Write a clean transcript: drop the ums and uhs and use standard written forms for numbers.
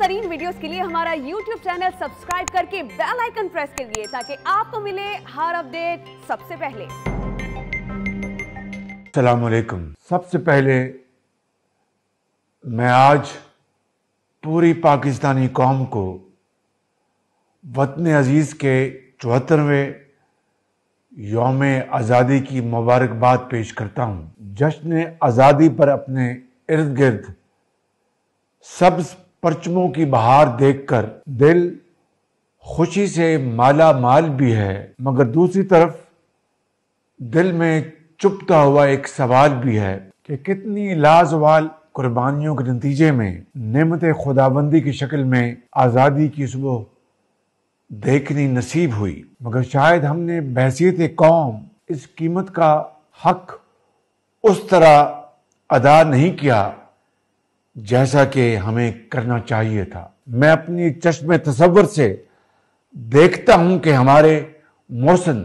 ترین videos کے لیے ہمارا YouTube چینل سبسکرائب کر کے بیل آئیکن پریس کریے تاکہ آپ کو ملے ہر اپڈیٹ سب سے پہلے۔ السلام علیکم۔ سب سے پہلے میں آج پوری پاکستانی قوم کو وطن عزیز کے 74ویں یوم آزادی کی مبارکباد پیش کرتا ہوں۔ جشن آزادی پر اپنے ارد گرد سبز پرچموں کی بہار دیکھ کر دل خوشی سے مالا مال بھی ہے، مگر دوسری طرف دل میں چپتا ہوا ایک سوال بھی ہے کہ کتنی لازوال قربانیوں کے نتیجے میں نعمت خداوندی کی شکل میں آزادی کی صبح دیکھنی نصیب ہوئی، مگر شاید ہم نے بحیثیت قوم اس قیمت کا حق اس طرح ادا نہیں کیا جیسا کہ ہمیں کرنا چاہیے تھا۔ میں اپنی چشم تصور سے دیکھتا ہوں کہ ہمارے محسن